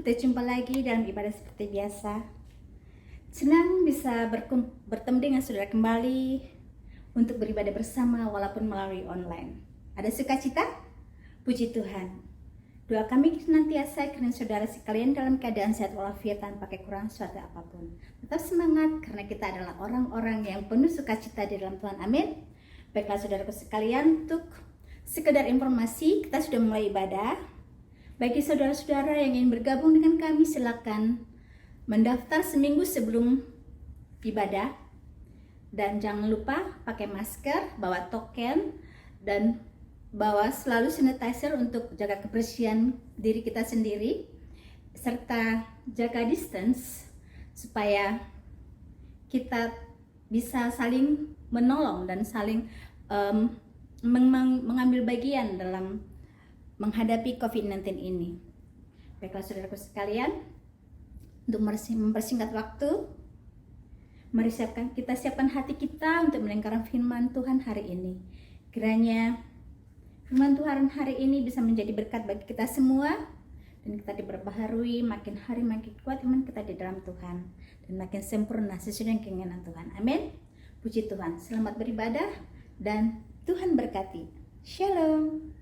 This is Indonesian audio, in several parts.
kita jumpa lagi dalam ibadah seperti biasa. Senang bisa bertemu dengan saudara kembali untuk beribadah bersama walaupun melalui online. Ada sukacita? Puji Tuhan. Doa kami senantiasa karena saudara sekalian dalam keadaan sehat walafiat tanpa kekurangan suatu apapun. Tetap semangat karena kita adalah orang-orang yang penuh sukacita di dalam Tuhan. Amin. Baiklah saudaraku sekalian, untuk sekedar informasi, kita sudah mulai ibadah. Bagi saudara-saudara yang ingin bergabung dengan kami, silakan mendaftar seminggu sebelum ibadah. Dan jangan lupa pakai masker, bawa token, dan bawa selalu sanitizer untuk jaga kebersihan diri kita sendiri, serta jaga distance supaya kita bisa saling menolong dan saling mengambil bagian dalam menghadapi COVID-19 ini. Baiklah saudaraku sekalian, untuk mempersingkat waktu, mari kita siapkan hati kita untuk mendengarkan firman Tuhan hari ini. Kiranya firman Tuhan hari ini bisa menjadi berkat bagi kita semua, dan kita diperbaharui makin hari makin kuat iman kita di dalam Tuhan, dan makin sempurna sesuai dengan keinginan Tuhan. Amin. Puji Tuhan. Selamat beribadah dan Tuhan berkati. Shalom.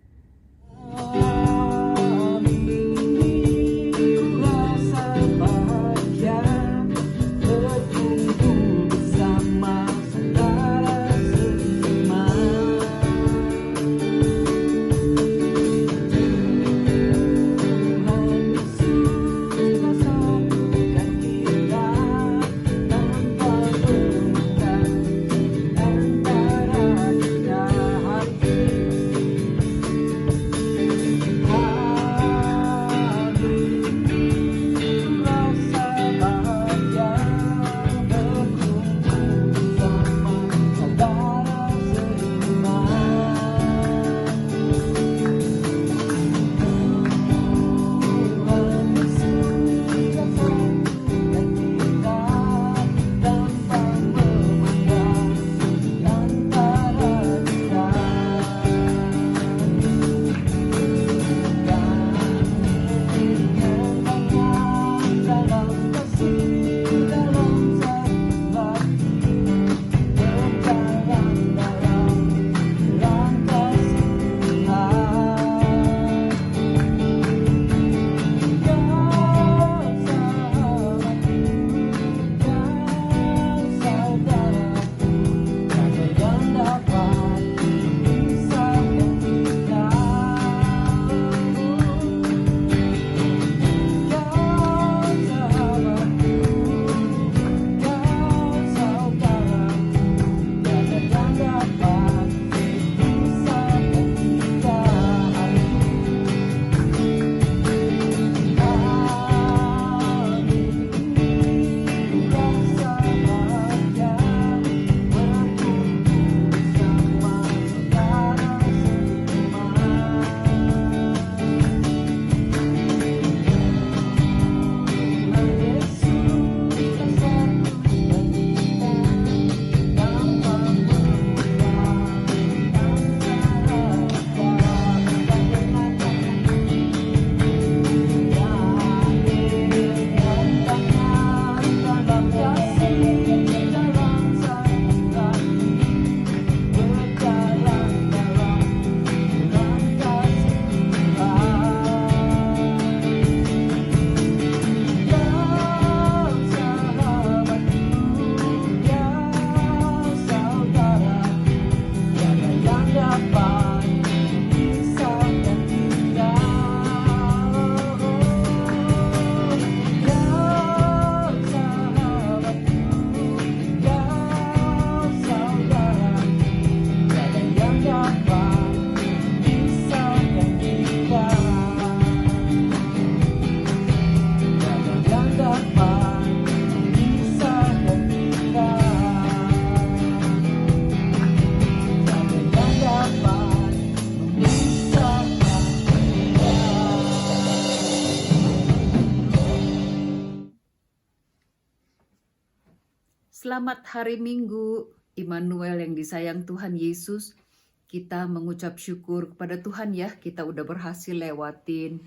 Selamat hari Minggu, Immanuel yang disayang Tuhan Yesus. Kita mengucap syukur kepada Tuhan ya, kita udah berhasil lewatin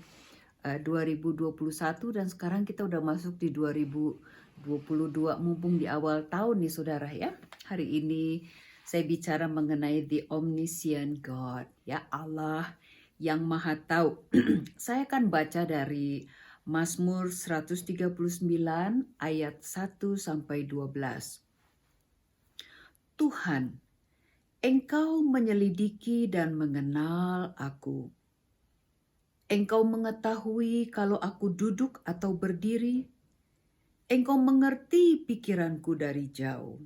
2021 dan sekarang kita udah masuk di 2022, mumpung di awal tahun nih saudara ya. Hari ini saya bicara mengenai the omniscient God, ya Allah yang maha tahu. Saya akan baca dari Mazmur 139 ayat 1 sampai 12. Tuhan, Engkau menyelidiki dan mengenal aku. Engkau mengetahui kalau aku duduk atau berdiri. Engkau mengerti pikiranku dari jauh.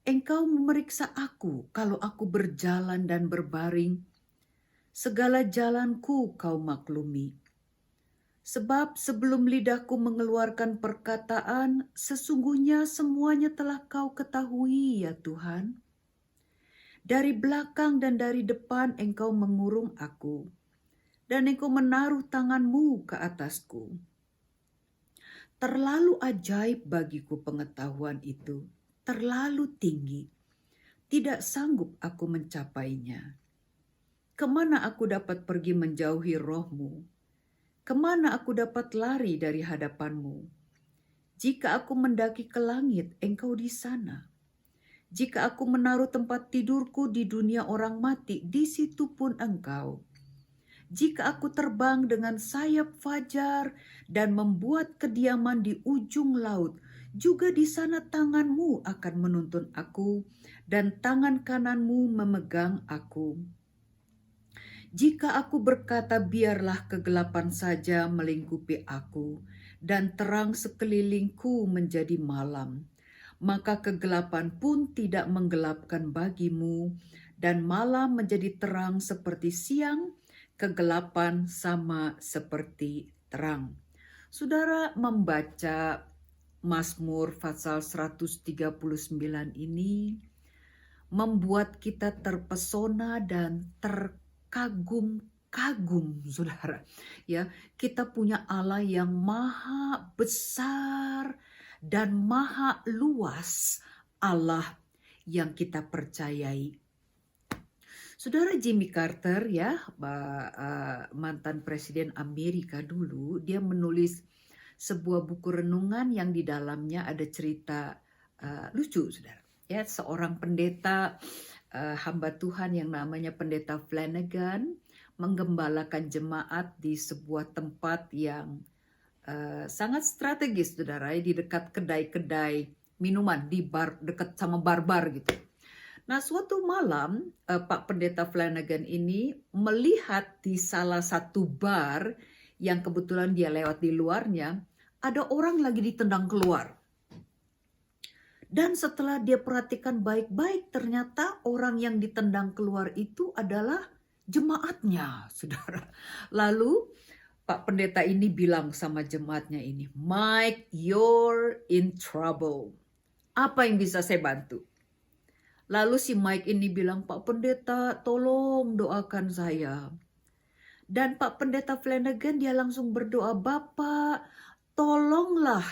Engkau memeriksa aku kalau aku berjalan dan berbaring. Segala jalanku kau maklumi. Sebab sebelum lidahku mengeluarkan perkataan, sesungguhnya semuanya telah kau ketahui ya Tuhan. Dari belakang dan dari depan engkau mengurung aku, dan engkau menaruh tanganmu ke atasku. Terlalu ajaib bagiku pengetahuan itu, terlalu tinggi, tidak sanggup aku mencapainya. Kemana aku dapat pergi menjauhi rohmu? Kemana aku dapat lari dari hadapanmu? Jika aku mendaki ke langit, engkau di sana. Jika aku menaruh tempat tidurku di dunia orang mati, di situ pun engkau. Jika aku terbang dengan sayap fajar dan membuat kediaman di ujung laut, juga di sana tanganmu akan menuntun aku dan tangan kananmu memegang aku. Jika aku berkata biarlah kegelapan saja melingkupi aku dan terang sekelilingku menjadi malam, maka kegelapan pun tidak menggelapkan bagimu dan malam menjadi terang seperti siang, kegelapan sama seperti terang. Saudara membaca Mazmur pasal 139 ini membuat kita terpesona dan terkagum-kagum, saudara. Ya, kita punya Allah yang maha besar dan maha luas, Allah yang kita percayai. Saudara Jimmy Carter ya, mantan presiden Amerika dulu, dia menulis sebuah buku renungan yang di dalamnya ada cerita lucu, saudara. Ya, seorang pendeta hamba Tuhan yang namanya pendeta Flanagan menggembalakan jemaat di sebuah tempat yang sangat strategis, saudara, di dekat kedai-kedai minuman, di bar, dekat sama bar-bar gitu. Nah, suatu malam Pak Pendeta Flanagan ini melihat di salah satu bar yang kebetulan dia lewat di luarnya, ada orang lagi ditendang keluar. Dan setelah dia perhatikan baik-baik, ternyata orang yang ditendang keluar itu adalah jemaatnya, saudara. Lalu Pak Pendeta ini bilang sama jemaatnya ini, Mike, you're in trouble. Apa yang bisa saya bantu? Lalu si Mike ini bilang, Pak Pendeta tolong doakan saya. Dan Pak Pendeta Flanagan dia langsung berdoa, Bapak tolonglah,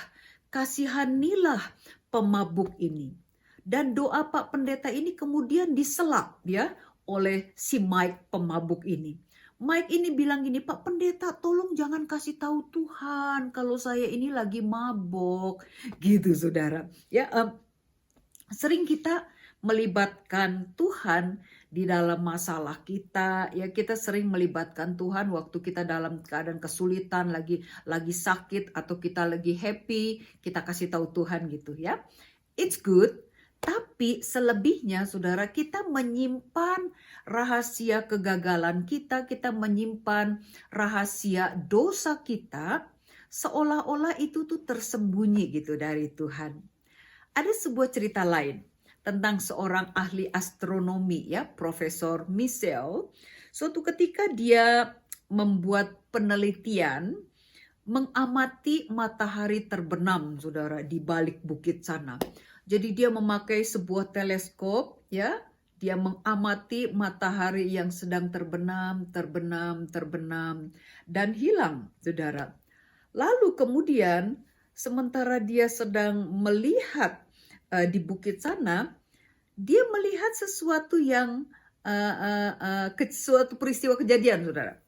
kasihanilah pemabuk ini. Dan doa Pak Pendeta ini kemudian diselap ya oleh si Mike pemabuk ini. Mike ini bilang gini, Pak Pendeta tolong jangan kasih tahu Tuhan kalau saya ini lagi mabok. Gitu saudara. Ya, sering kita melibatkan Tuhan di dalam masalah kita, ya kita sering melibatkan Tuhan waktu kita dalam keadaan kesulitan, lagi sakit atau kita lagi happy, kita kasih tahu Tuhan gitu ya. It's good, tapi selebihnya saudara kita menyimpan rahasia kegagalan kita menyimpan rahasia dosa kita seolah-olah itu tuh tersembunyi gitu dari Tuhan. Ada sebuah cerita lain tentang seorang ahli astronomi ya, Profesor Michel. Suatu ketika dia membuat penelitian mengamati matahari terbenam, saudara, di balik bukit sana. Jadi dia memakai sebuah teleskop ya, dia mengamati matahari yang sedang terbenam dan hilang, saudara. Lalu kemudian sementara dia sedang melihat di bukit sana, dia melihat sesuatu yang suatu peristiwa kejadian, saudara.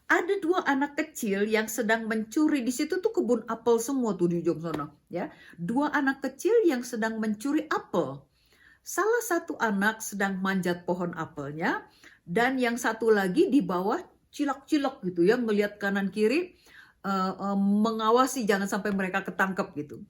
Ada dua anak kecil yang sedang mencuri. Di situ tuh kebun apel semua tuh di ujung sana, ya. Dua anak kecil yang sedang mencuri apel. Salah satu anak sedang manjat pohon apelnya, dan yang satu lagi di bawah cilak-cilak gitu ya, melihat kanan kiri, mengawasi jangan sampai mereka ketangkep gitu.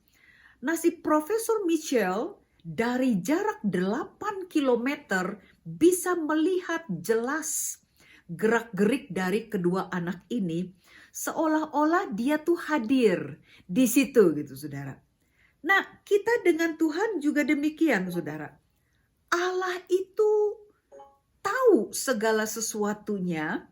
Nah, si Profesor Mitchell dari jarak 8 kilometer bisa melihat jelas gerak-gerik dari kedua anak ini, seolah-olah dia tuh hadir di situ gitu, saudara. Nah, kita dengan Tuhan juga demikian, saudara. Allah itu tahu segala sesuatunya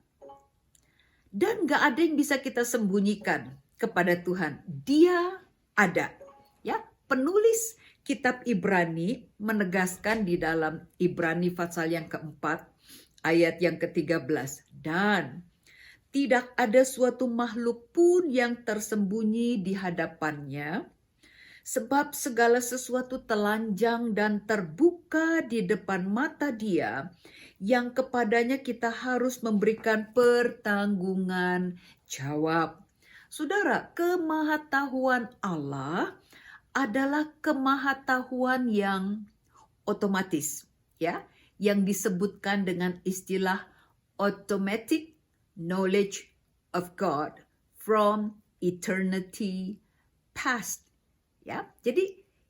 dan gak ada yang bisa kita sembunyikan kepada Tuhan. Dia ada. Ya, penulis kitab Ibrani menegaskan di dalam Ibrani pasal yang keempat, ayat yang ke-13. Dan tidak ada suatu makhluk pun yang tersembunyi di hadapannya, sebab segala sesuatu telanjang dan terbuka di depan mata Dia, yang kepadanya kita harus memberikan pertanggungan jawab. Saudara, kemahatauan Allah adalah kemahatauan yang otomatis, ya, yang disebutkan dengan istilah automatic knowledge of God from eternity past. Ya, jadi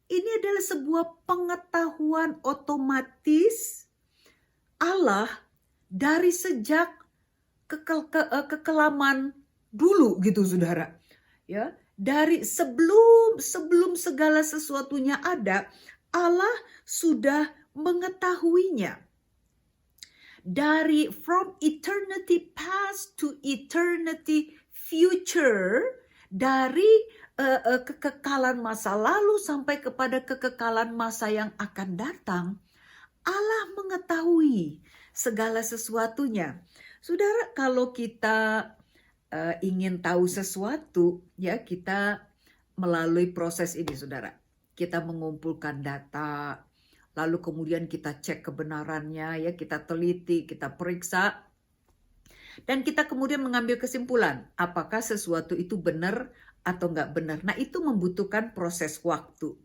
ini adalah sebuah pengetahuan otomatis Allah dari sejak kekelaman dulu gitu, saudara. Ya, dari sebelum segala sesuatunya ada, Allah sudah mengetahuinya. Dari from eternity past to eternity future, dari kekekalan masa lalu sampai kepada kekekalan masa yang akan datang, Allah mengetahui segala sesuatunya. Saudara, kalau kita ingin tahu sesuatu, ya, kita melalui proses ini, saudara. Kita mengumpulkan data, lalu kemudian kita cek kebenarannya, ya, kita teliti, kita periksa, dan kita kemudian mengambil kesimpulan apakah sesuatu itu benar atau nggak benar. Nah, itu membutuhkan proses waktu.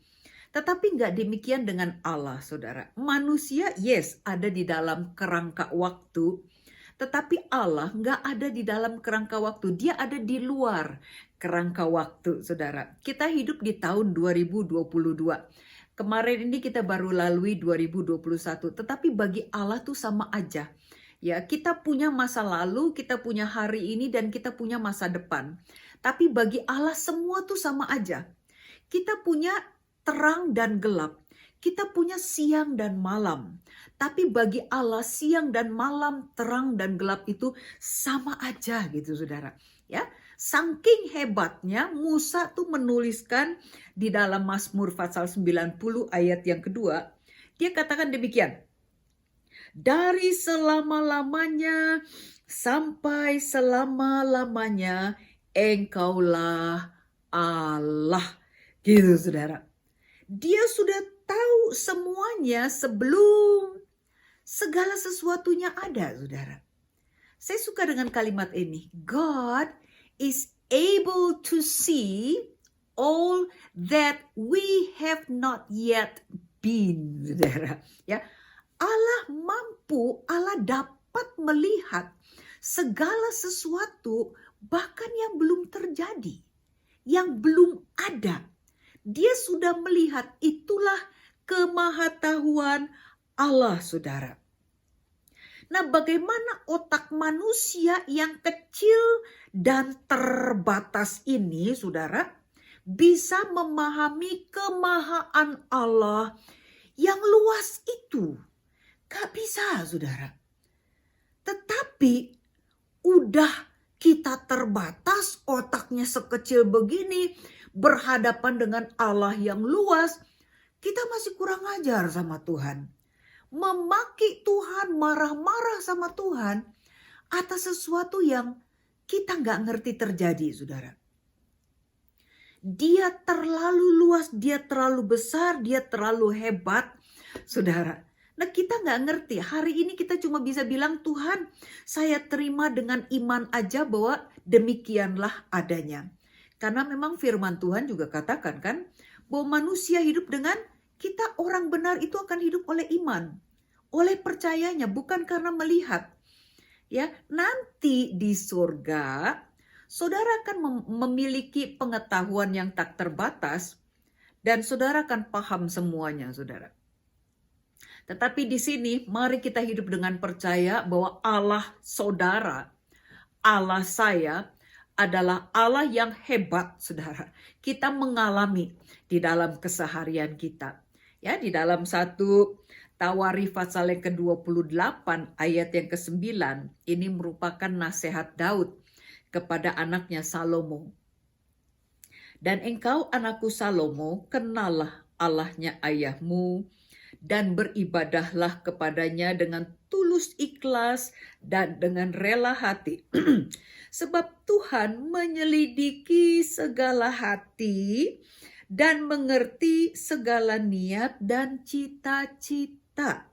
Tetapi nggak demikian dengan Allah, saudara. Manusia, yes, ada di dalam kerangka waktu, tetapi Allah nggak ada di dalam kerangka waktu. Dia ada di luar kerangka waktu, saudara. Kita hidup di tahun 2022. Kemarin ini kita baru lalui 2021, tetapi bagi Allah tuh sama aja. Ya, kita punya masa lalu, kita punya hari ini, dan kita punya masa depan. Tapi bagi Allah semua tuh sama aja. Kita punya terang dan gelap. Kita punya siang dan malam. Tapi bagi Allah siang dan malam, terang dan gelap itu sama aja gitu, saudara. Ya, saking hebatnya Musa tuh menuliskan di dalam Mazmur pasal 90 ayat yang kedua. Dia katakan demikian. Dari selama-lamanya sampai selama-lamanya Engkaulah Allah. Gitu, saudara. Dia sudah tahu semuanya sebelum segala sesuatunya ada, saudara. Saya suka dengan kalimat ini. God is able to see all that we have not yet been, saudara. Ya, Allah mampu, Allah dapat melihat segala sesuatu bahkan yang belum terjadi, yang belum ada. Dia sudah melihat, itulah kemahatauan Allah, saudara. Nah, bagaimana otak manusia yang kecil dan terbatas ini, saudara, bisa memahami kemahaan Allah yang luas itu? Gak bisa, saudara. Tetapi udah kita terbatas, otaknya sekecil begini, berhadapan dengan Allah yang luas, kita masih kurang ajar sama Tuhan. Memaki Tuhan, marah-marah sama Tuhan atas sesuatu yang kita nggak ngerti terjadi, saudara. Dia terlalu luas, dia terlalu besar, dia terlalu hebat, saudara. Nah, kita nggak ngerti. Hari ini kita cuma bisa bilang, Tuhan, saya terima dengan iman aja bahwa demikianlah adanya. Karena memang firman Tuhan juga katakan kan, bahwa manusia hidup dengan, kita orang benar itu akan hidup oleh iman. Oleh percayanya, bukan karena melihat. Ya, nanti di surga, saudara akan memiliki pengetahuan yang tak terbatas, dan saudara akan paham semuanya, saudara. Tetapi di sini mari kita hidup dengan percaya bahwa Allah saudara, Allah saya adalah Allah yang hebat, saudara. Kita mengalami di dalam keseharian kita. Ya, di dalam 1 Tawarikh pasal yang ke-28 ayat yang ke-9, ini merupakan nasihat Daud kepada anaknya Salomo. Dan engkau anakku Salomo, kenallah Allahnya ayahmu, dan beribadahlah kepadanya dengan tulus ikhlas dan dengan rela hati. Sebab Tuhan menyelidiki segala hati dan mengerti segala niat dan cita-cita.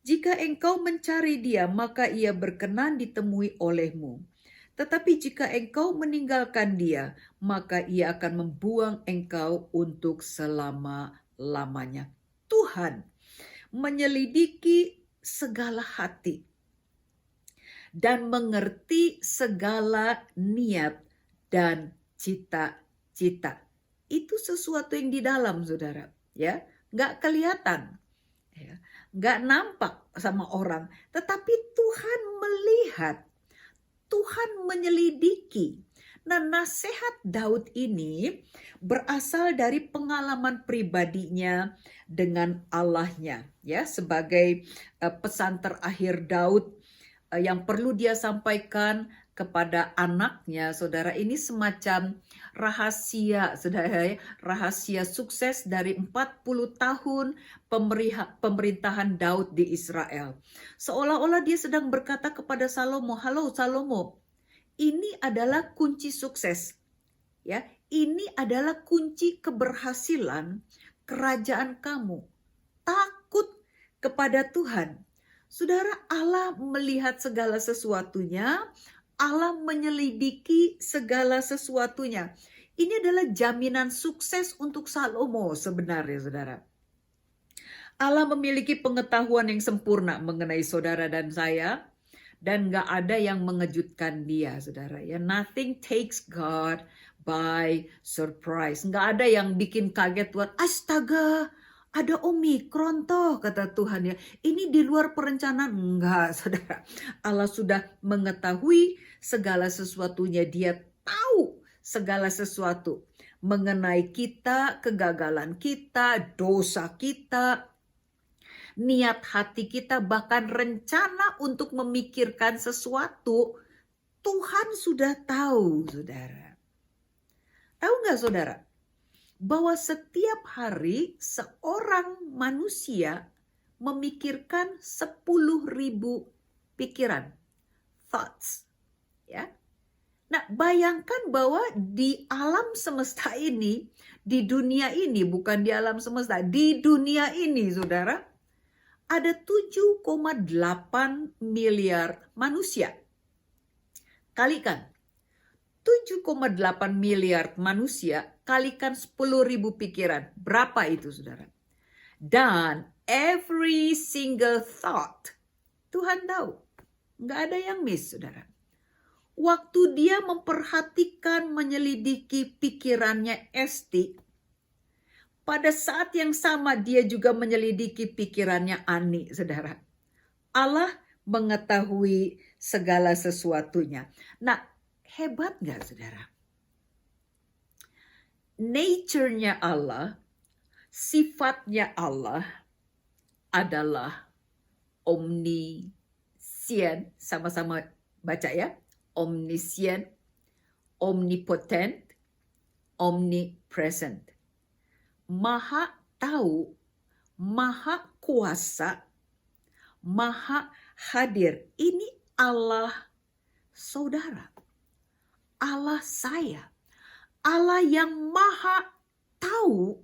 Jika engkau mencari Dia, maka Ia berkenan ditemui olehmu. Tetapi jika engkau meninggalkan Dia, maka Ia akan membuang engkau untuk selama-lamanya. Tuhan menyelidiki segala hati dan mengerti segala niat dan cita-cita. Itu sesuatu yang di dalam, saudara, ya, nggak kelihatan, ya, nggak nampak sama orang, tetapi Tuhan melihat, Tuhan menyelidiki. Nah, nasihat Daud ini berasal dari pengalaman pribadinya dengan Allahnya, ya, sebagai pesan terakhir Daud yang perlu dia sampaikan kepada anaknya, saudara. Ini semacam rahasia, saudara, rahasia sukses dari 40 tahun pemerintahan Daud di Israel. Seolah-olah dia sedang berkata kepada Salomo, halo Salomo, ini adalah kunci sukses. Ya, ini adalah kunci keberhasilan kerajaan kamu. Takut kepada Tuhan. Saudara, Allah melihat segala sesuatunya, Allah menyelidiki segala sesuatunya. Ini adalah jaminan sukses untuk Salomo sebenarnya, saudara. Allah memiliki pengetahuan yang sempurna mengenai saudara dan saya, dan gak ada yang mengejutkan Dia, saudara. Ya, nothing takes God by surprise. Gak ada yang bikin kaget buat, astaga, ada Omikron toh, kata Tuhan ya. Ini di luar perencanaan. Enggak, saudara. Allah sudah mengetahui segala sesuatunya. Dia tahu segala sesuatu mengenai kita, kegagalan kita, dosa kita, niat hati kita, bahkan rencana untuk memikirkan sesuatu. Tuhan sudah tahu, saudara. Tahu nggak, saudara? Bahwa setiap hari seorang manusia memikirkan 10.000 pikiran, thoughts, ya. Nah, bayangkan bahwa di alam semesta ini, di dunia ini, bukan di alam semesta, di dunia ini, saudara, ada 7,8 miliar manusia. Kalikan 7,8 miliar manusia kalikan 10.000 pikiran. Berapa itu, saudara? Dan every single thought, Tuhan tahu. Nggak ada yang miss, saudara. Waktu dia memperhatikan, menyelidiki pikirannya Esti, pada saat yang sama dia juga menyelidiki pikirannya Ani, saudara. Allah mengetahui segala sesuatunya. Nah, hebat gak, saudara? Nature-nya Allah, sifatnya Allah adalah omniscient. Sama-sama baca ya. Omniscient, omnipotent, omnipresent. Maha tahu, maha kuasa, maha hadir. Ini Allah saudara. Allah saya. Allah yang maha tahu.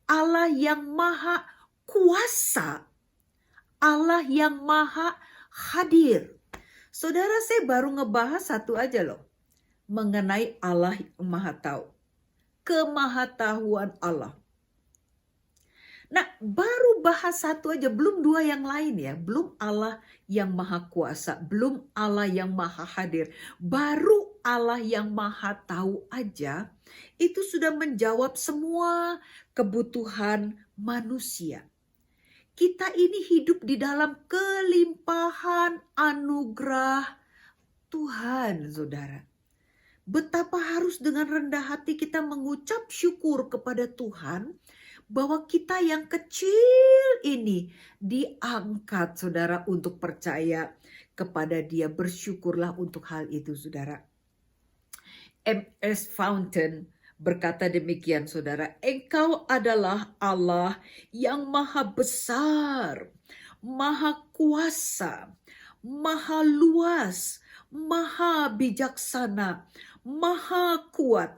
Allah yang maha kuasa. Allah yang maha hadir. Saudara, saya baru ngebahas satu aja loh, mengenai Allah yang maha tahu. Kemahatauan Allah. Nah, baru bahas satu aja, belum dua yang lain ya. Belum Allah yang maha kuasa, belum Allah yang maha hadir. Baru Allah yang maha tahu aja, itu sudah menjawab semua kebutuhan manusia. Kita ini hidup di dalam kelimpahan anugerah Tuhan, saudara. Betapa harus dengan rendah hati kita mengucap syukur kepada Tuhan, bahwa kita yang kecil ini diangkat, saudara, untuk percaya kepada Dia. Bersyukurlah untuk hal itu, saudara. M.S. Fountain berkata demikian, saudara. Engkau adalah Allah yang maha besar, maha kuasa, maha luas, maha bijaksana, maha kuat.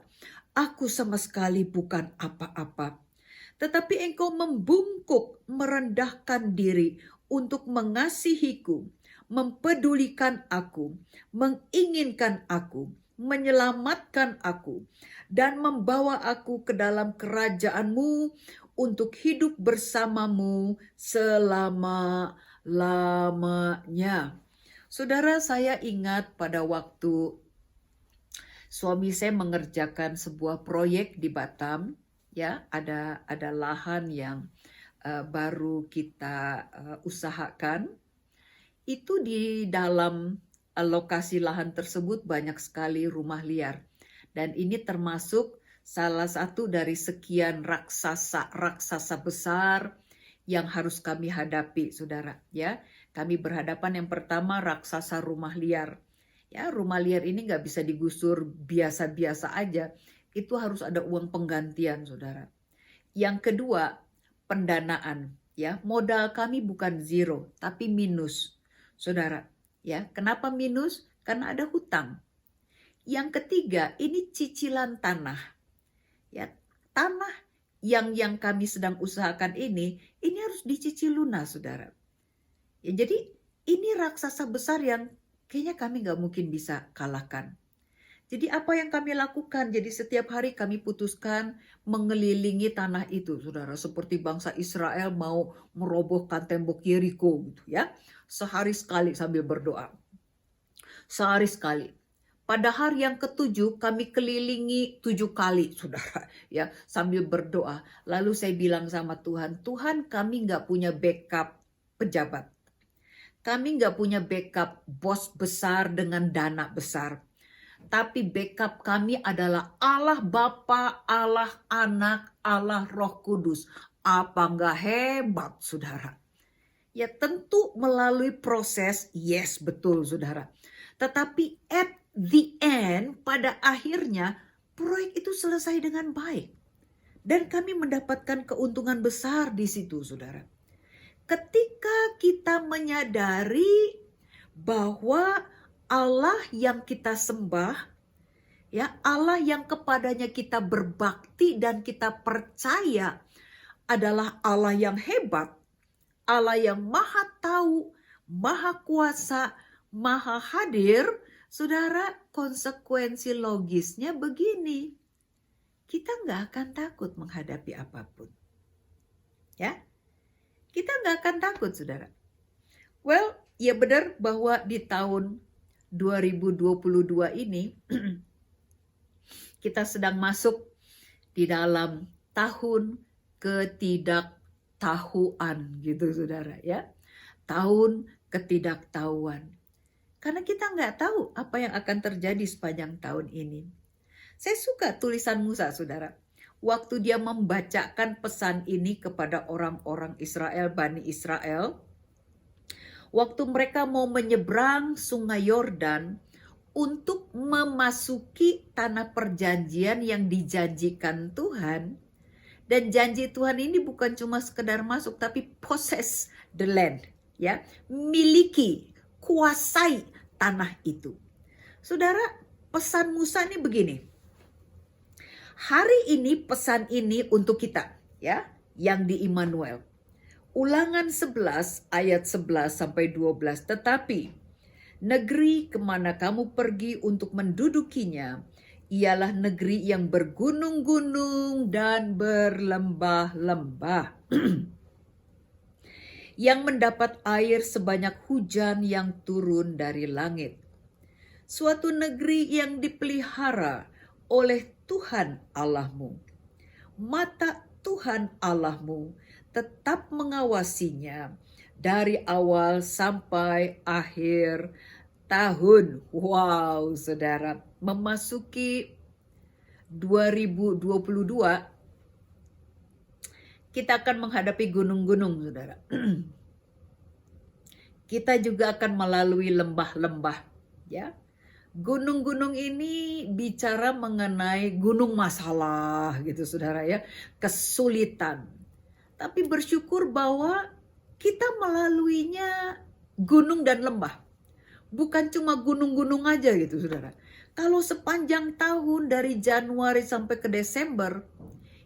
Aku sama sekali bukan apa-apa. Tetapi engkau membungkuk, merendahkan diri untuk mengasihiku, mempedulikan aku, menginginkan aku, menyelamatkan aku, dan membawa aku ke dalam kerajaanmu untuk hidup bersamamu selama-lamanya. Saudara, saya ingat pada waktu suami saya mengerjakan sebuah proyek di Batam. Ya, ada lahan yang baru kita usahakan. Itu di dalam lokasi lahan tersebut banyak sekali rumah liar. Dan ini termasuk salah satu dari sekian raksasa besar yang harus kami hadapi, saudara. Ya, kami berhadapan yang pertama raksasa rumah liar. Ya, rumah liar ini nggak bisa digusur biasa-biasa aja. Itu harus ada uang penggantian, saudara. Yang kedua, pendanaan. Ya, modal kami bukan zero, tapi minus, saudara. Ya, kenapa minus? Karena ada hutang. Yang ketiga, ini cicilan tanah. Ya, tanah yang kami sedang usahakan ini harus dicicil lunas, saudara. Ya, jadi ini raksasa besar yang kayaknya kami nggak mungkin bisa kalahkan. Jadi apa yang kami lakukan? Jadi setiap hari kami putuskan mengelilingi tanah itu, saudara. Seperti bangsa Israel mau merobohkan tembok Yeriko gitu ya. Sehari sekali sambil berdoa. Sehari sekali. Pada hari yang ketujuh kami kelilingi 7 kali, saudara. Ya, sambil berdoa. Lalu saya bilang sama Tuhan, Tuhan, kami nggak punya backup pejabat. Kami nggak punya backup bos besar dengan dana besar. Tapi backup kami adalah Allah Bapa, Allah Anak, Allah Roh Kudus. Apa nggak hebat, saudara? Ya tentu melalui proses, yes betul, saudara. Tetapi at the end, pada akhirnya proyek itu selesai dengan baik. Dan kami mendapatkan keuntungan besar di situ, saudara. Ketika kita menyadari bahwa Allah yang kita sembah, ya Allah yang kepadanya kita berbakti dan kita percaya adalah Allah yang hebat, Allah yang maha tahu, maha kuasa, maha hadir, saudara, konsekuensi logisnya begini. Kita nggak akan takut menghadapi apapun. Ya, kita nggak akan takut, saudara. Well, ya benar bahwa di tahun 2022 ini kita sedang masuk di dalam tahun ketidaktahuan gitu, saudara ya. Tahun ketidaktahuan. Karena kita nggak tahu apa yang akan terjadi sepanjang tahun ini. Saya suka tulisan Musa, saudara. Waktu dia membacakan pesan ini kepada orang-orang Israel, Bani Israel, waktu mereka mau menyeberang sungai Yordan untuk memasuki tanah perjanjian yang dijanjikan Tuhan. Dan janji Tuhan ini bukan cuma sekedar masuk, tapi possess the land. Ya, miliki, kuasai tanah itu. Saudara, pesan Musa ini begini. Hari ini pesan ini untuk kita, ya, yang di Immanuel. Ulangan 11 ayat 11 sampai 12. Tetapi negeri kemana kamu pergi untuk mendudukinya ialah negeri yang bergunung-gunung dan berlembah-lembah, yang mendapat air sebanyak hujan yang turun dari langit. Suatu negeri yang dipelihara oleh Tuhan Allahmu. Mata Tuhan Allahmu tetap mengawasinya dari awal sampai akhir tahun. Wow, saudara, memasuki 2022, kita akan menghadapi gunung-gunung, saudara. Kita juga akan melalui lembah-lembah, ya. Gunung-gunung ini bicara mengenai gunung masalah gitu, saudara, ya, kesulitan. Tapi bersyukur bahwa kita melaluinya gunung dan lembah. Bukan cuma gunung-gunung aja gitu, saudara. Kalau sepanjang tahun dari Januari sampai ke Desember,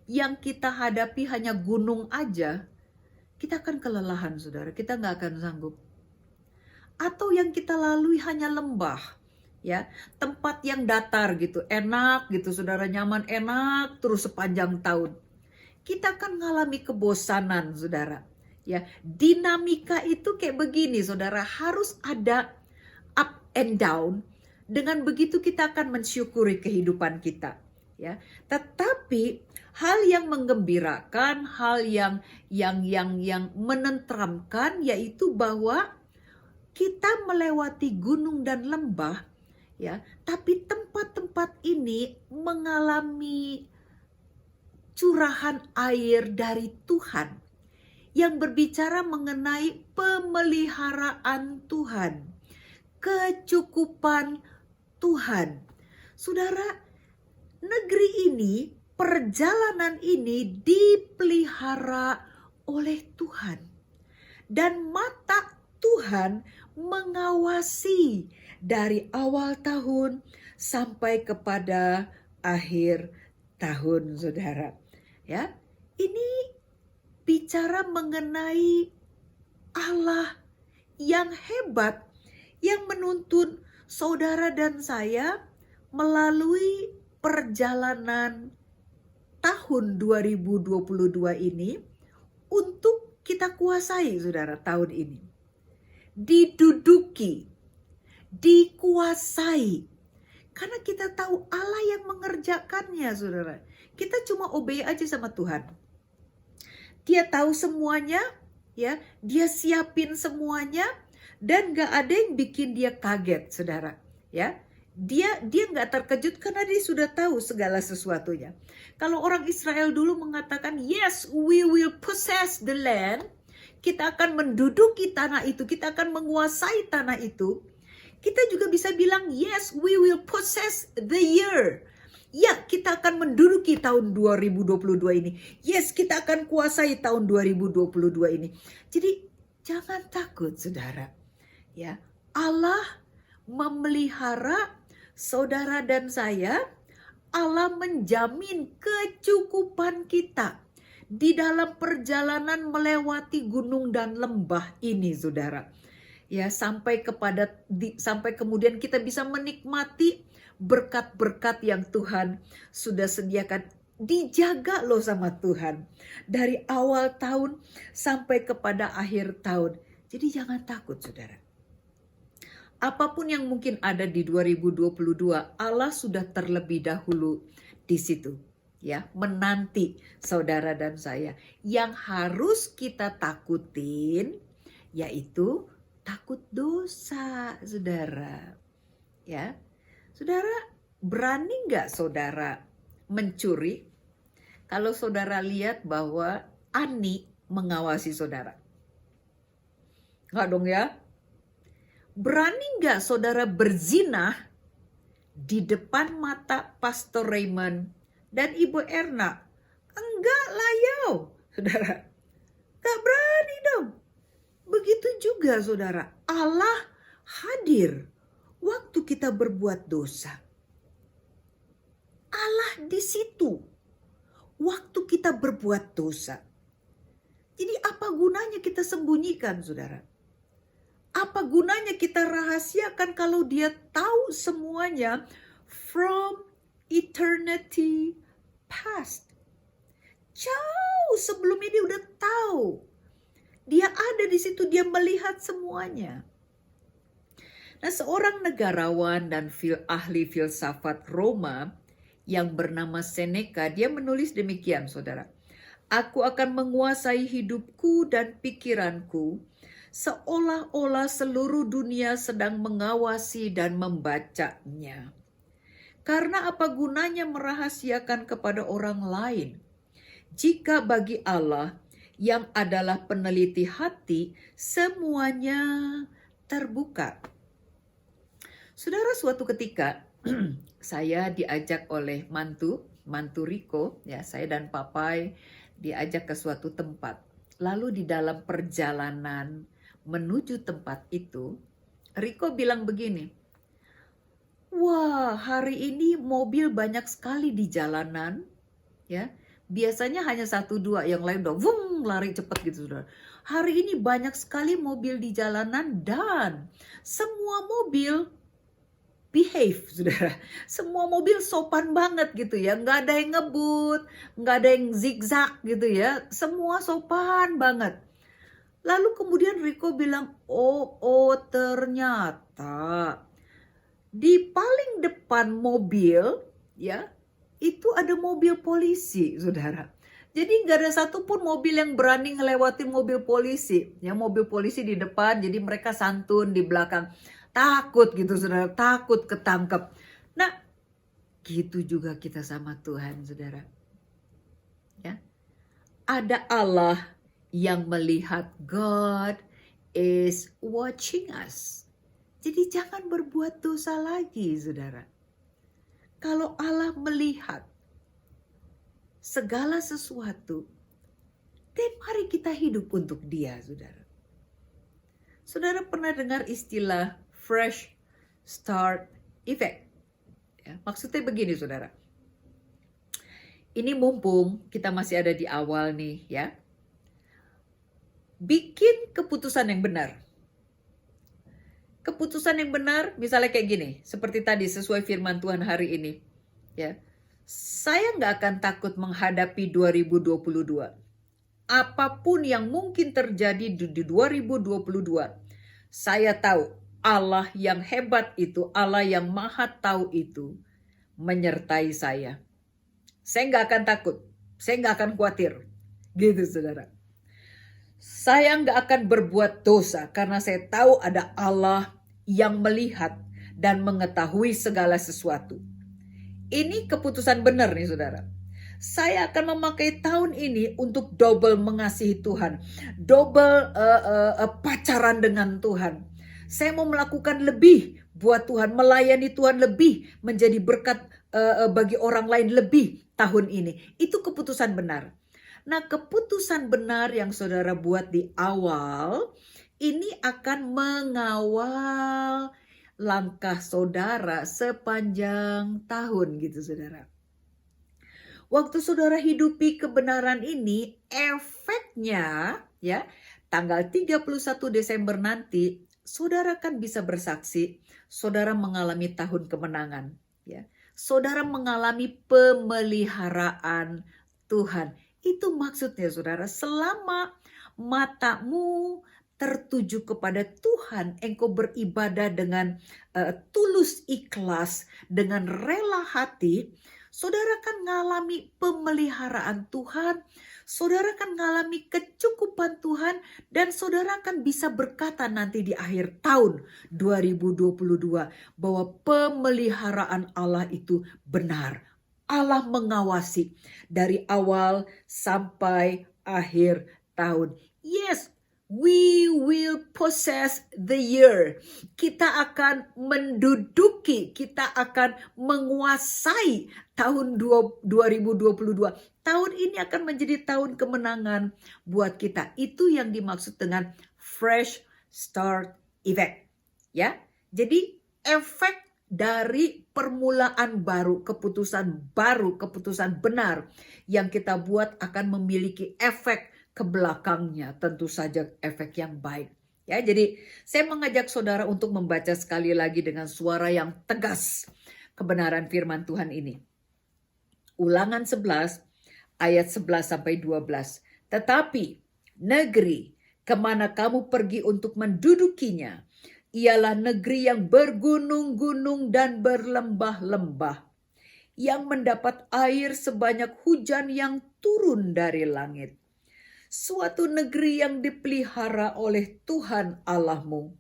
yang kita hadapi hanya gunung aja, kita akan kelelahan, saudara. Kita nggak akan sanggup. Atau yang kita lalui hanya lembah, ya, tempat yang datar gitu, enak gitu, saudara, nyaman, enak terus sepanjang tahun. Kita akan mengalami kebosanan, saudara. Ya, dinamika itu kayak begini, saudara, harus ada up and down. Dengan begitu kita akan mensyukuri kehidupan kita, ya. Tetapi hal yang menggembirakan, hal yang menenteramkan, yaitu bahwa kita melewati gunung dan lembah, ya, tapi tempat-tempat ini mengalami curahan air dari Tuhan yang berbicara mengenai pemeliharaan Tuhan, kecukupan Tuhan. Saudara, negeri ini, perjalanan ini dipelihara oleh Tuhan. Dan mata Tuhan mengawasi dari awal tahun sampai kepada akhir tahun, saudara. Ya, ini bicara mengenai Allah yang hebat, yang menuntun saudara dan saya melalui perjalanan tahun 2022 ini untuk kita kuasai, saudara, tahun ini. Diduduki, dikuasai. Karena kita tahu Allah yang mengerjakannya, saudara. Kita cuma obey aja sama Tuhan. Dia tahu semuanya, ya. Dia siapin semuanya, dan gak ada yang bikin dia kaget, saudara. Ya, dia gak terkejut karena dia sudah tahu segala sesuatunya. Kalau orang Israel dulu mengatakan, yes, we will possess the land. Kita akan menduduki tanah itu, kita akan menguasai tanah itu. Kita juga bisa bilang, yes, we will possess the year. Ya, kita akan menduduki tahun 2022 ini. Yes, kita akan kuasai tahun 2022 ini. Jadi, jangan takut, saudara. Ya, Allah memelihara saudara dan saya. Allah menjamin kecukupan kita di dalam perjalanan melewati gunung dan lembah ini, saudara. Ya, sampai kemudian kita bisa menikmati berkat-berkat yang Tuhan sudah sediakan. Dijaga loh sama Tuhan dari awal tahun sampai kepada akhir tahun. Jadi jangan takut, saudara. Apapun yang mungkin ada di 2022, Allah sudah terlebih dahulu di situ, ya, menanti saudara dan saya. Yang harus kita takutin yaitu takut dosa, saudara. Ya, saudara, berani nggak saudara mencuri kalau saudara lihat bahwa Ani mengawasi saudara? Nggak dong, ya. Berani nggak saudara berzina di depan mata Pastor Raymond dan Ibu Erna? Enggak lah, saudara. Nggak berani dong. Begitu juga, saudara, Allah hadir waktu kita berbuat dosa. Allah di situ waktu kita berbuat dosa. Jadi apa gunanya kita sembunyikan, saudara? Apa gunanya kita rahasiakan kalau dia tahu semuanya from eternity past? Jauh sebelum ini udah tahu. Dia ada di situ, dia melihat semuanya. Nah, seorang negarawan dan ahli filsafat Roma yang bernama Seneca, dia menulis demikian, saudara. Aku akan menguasai hidupku dan pikiranku seolah-olah seluruh dunia sedang mengawasi dan membacanya. Karena apa gunanya merahasiakan kepada orang lain, jika bagi Allah yang adalah peneliti hati, semuanya terbuka. Saudara, suatu ketika saya diajak oleh mantu Riko, ya, saya dan Papai diajak ke suatu tempat. Lalu di dalam perjalanan menuju tempat itu, Riko bilang begini, wah, hari ini mobil banyak sekali di jalanan, ya. Biasanya hanya 1-2, yang lain udah wung, lari cepat gitu, saudara. Hari ini banyak sekali mobil di jalanan dan semua mobil behave, saudara. Semua mobil sopan banget gitu ya. Nggak ada yang ngebut, nggak ada yang zigzag gitu ya. Semua sopan banget. Lalu kemudian Riko bilang, oh ternyata di paling depan mobil ya, itu ada mobil polisi, saudara. Jadi nggak ada satupun mobil yang berani ngelewatin mobil polisi. Ya, mobil polisi di depan, jadi mereka santun di belakang. Takut gitu, saudara, takut ketangkep. Nah, gitu juga kita sama Tuhan, saudara. Ya, ada Allah yang melihat. God is watching us. Jadi jangan berbuat dosa lagi, saudara. Kalau Allah melihat segala sesuatu, dan mari kita hidup untuk Dia, saudara. Saudara pernah dengar istilah fresh start effect? Ya, maksudnya begini, saudara. Ini mumpung kita masih ada di awal nih, ya. Bikin keputusan yang benar. Keputusan yang benar misalnya kayak gini, seperti tadi sesuai firman Tuhan hari ini. Ya, saya nggak akan takut menghadapi 2022. Apapun yang mungkin terjadi di 2022, saya tahu Allah yang hebat itu, Allah yang maha tahu itu menyertai saya. Saya nggak akan takut, saya nggak akan khawatir. Gitu, saudara. Saya nggak akan berbuat dosa karena saya tahu ada Allah yang melihat dan mengetahui segala sesuatu. Ini keputusan benar nih, saudara. Saya akan memakai tahun ini untuk double mengasihi Tuhan, double pacaran dengan Tuhan. Saya mau melakukan lebih buat Tuhan, melayani Tuhan lebih, menjadi berkat bagi orang lain lebih tahun ini. Itu keputusan benar. Nah, keputusan benar yang saudara buat di awal, ini akan mengawal langkah saudara sepanjang tahun gitu, saudara. Waktu saudara hidupi kebenaran ini, efeknya ya, tanggal 31 Desember nanti, saudara kan bisa bersaksi, saudara mengalami tahun kemenangan, ya. Saudara mengalami pemeliharaan Tuhan. Itu maksudnya, saudara, selama matamu tertuju kepada Tuhan, engkau beribadah dengan tulus ikhlas, dengan rela hati, saudara kan mengalami pemeliharaan Tuhan, saudara kan mengalami kecukupan Tuhan, dan saudara kan bisa berkata nanti di akhir tahun 2022 bahwa pemeliharaan Allah itu benar. Allah mengawasi dari awal sampai akhir tahun. Yes, we will possess the year. Kita akan menduduki, kita akan menguasai tahun 2022. Tahun ini akan menjadi tahun kemenangan buat kita. Itu yang dimaksud dengan fresh start effect. Ya, jadi efek dari permulaan baru, keputusan benar yang kita buat akan memiliki efek ke belakangnya, tentu saja efek yang baik. Ya, jadi saya mengajak saudara untuk membaca sekali lagi dengan suara yang tegas kebenaran firman Tuhan ini. Ulangan 11 ayat 11 sampai 12. Tetapi negeri kemana kamu pergi untuk mendudukinya ialah negeri yang bergunung-gunung dan berlembah-lembah, yang mendapat air sebanyak hujan yang turun dari langit. Suatu negeri yang dipelihara oleh Tuhan Allahmu.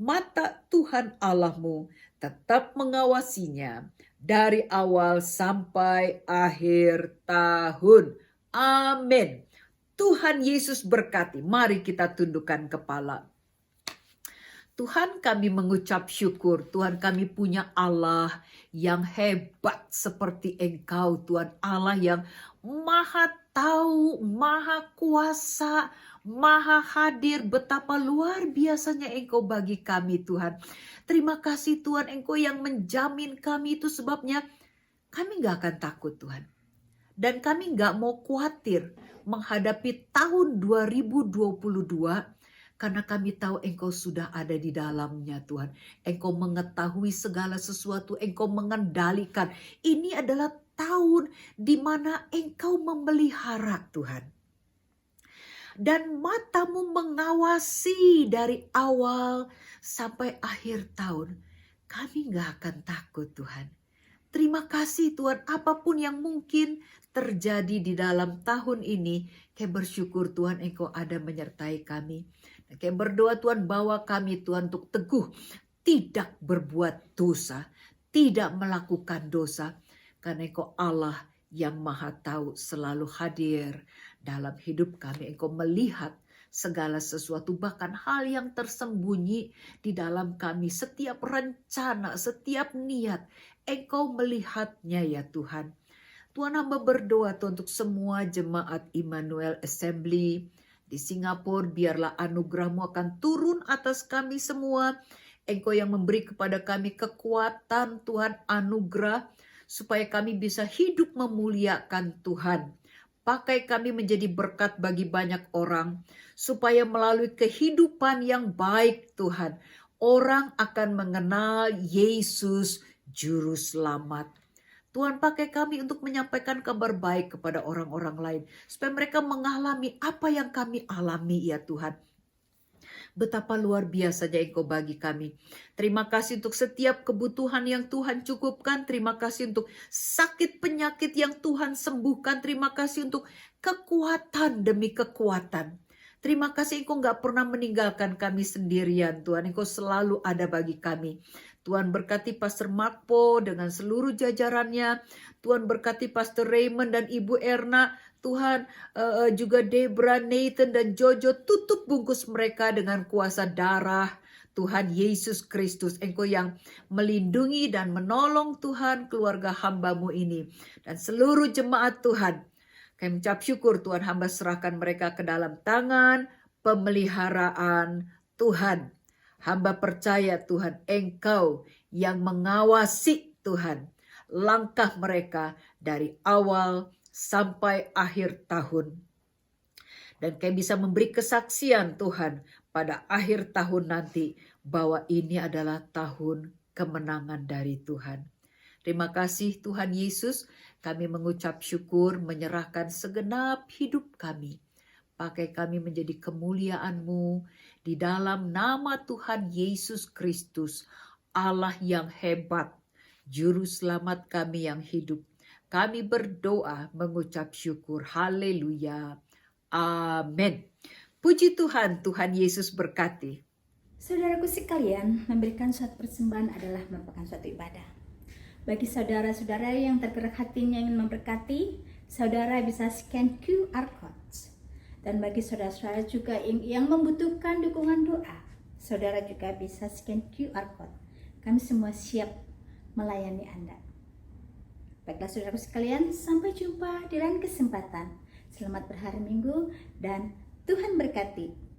Mata Tuhan Allahmu tetap mengawasinya dari awal sampai akhir tahun. Amin. Tuhan Yesus berkati. Mari kita tundukkan kepala. Tuhan, kami mengucap syukur. Tuhan, kami punya Allah yang hebat seperti Engkau, Tuhan. Allah yang maha tahu, maha kuasa, maha hadir. Betapa luar biasanya Engkau bagi kami, Tuhan. Terima kasih Tuhan, Engkau yang menjamin kami, itu sebabnya kami gak akan takut, Tuhan. Dan kami gak mau khawatir menghadapi tahun 2022, karena kami tahu Engkau sudah ada di dalamnya, Tuhan. Engkau mengetahui segala sesuatu, Engkau mengendalikan. Ini adalah tahun di mana Engkau memelihara, Tuhan. Dan matamu mengawasi dari awal sampai akhir tahun. Kami gak akan takut, Tuhan. Terima kasih Tuhan, apapun yang mungkin terjadi di dalam tahun ini, kami bersyukur Tuhan Engkau ada menyertai kami. Kami berdoa Tuhan, bawa kami Tuhan untuk teguh, tidak berbuat dosa, tidak melakukan dosa. Karena Engkau Allah yang maha tahu, selalu hadir dalam hidup kami. Engkau melihat segala sesuatu, bahkan hal yang tersembunyi di dalam kami. Setiap rencana, setiap niat, Engkau melihatnya ya Tuhan. Tuhan, hamba berdoa Tuhan untuk semua jemaat Immanuel Assembly di Singapura. Biarlah anugerah-Mu akan turun atas kami semua. Engkau yang memberi kepada kami kekuatan Tuhan, anugerah, supaya kami bisa hidup memuliakan Tuhan. Pakai kami menjadi berkat bagi banyak orang, supaya melalui kehidupan yang baik Tuhan, orang akan mengenal Yesus Juru Selamat. Tuhan, pakai kami untuk menyampaikan kabar baik kepada orang-orang lain, supaya mereka mengalami apa yang kami alami ya Tuhan. Betapa luar biasanya Engkau bagi kami. Terima kasih untuk setiap kebutuhan yang Tuhan cukupkan. Terima kasih untuk sakit penyakit yang Tuhan sembuhkan. Terima kasih untuk kekuatan demi kekuatan. Terima kasih Engkau gak pernah meninggalkan kami sendirian Tuhan. Engkau selalu ada bagi kami. Tuhan berkati Pastor Marco dengan seluruh jajarannya. Tuhan berkati Pastor Raymond dan Ibu Erna. Tuhan juga Debra, Nathan dan Jojo, tutup bungkus mereka dengan kuasa darah Tuhan Yesus Kristus. Engkau yang melindungi dan menolong Tuhan keluarga hamba-Mu ini. Dan seluruh jemaat Tuhan, kami mengucap syukur Tuhan, hamba serahkan mereka ke dalam tangan pemeliharaan Tuhan. Hamba percaya Tuhan, Engkau yang mengawasi Tuhan langkah mereka dari awal sampai akhir tahun. Dan kami bisa memberi kesaksian Tuhan pada akhir tahun nanti bahwa ini adalah tahun kemenangan dari Tuhan. Terima kasih Tuhan Yesus, kami mengucap syukur, menyerahkan segenap hidup kami. Pakai kami menjadi kemuliaan-Mu di dalam nama Tuhan Yesus Kristus, Allah yang hebat, Juru Selamat kami yang hidup. Kami berdoa mengucap syukur. Haleluya. Amin. Puji Tuhan, Tuhan Yesus berkati. Saudaraku sekalian, memberikan suatu persembahan adalah merupakan suatu ibadah. Bagi saudara-saudara yang tergerak hatinya ingin memberkati, saudara bisa scan QR code. Dan bagi saudara-saudara juga yang membutuhkan dukungan doa, saudara juga bisa scan QR code. Kami semua siap melayani Anda. Baiklah saudara sekalian, sampai jumpa di lain kesempatan. Selamat berhari Minggu dan Tuhan berkati.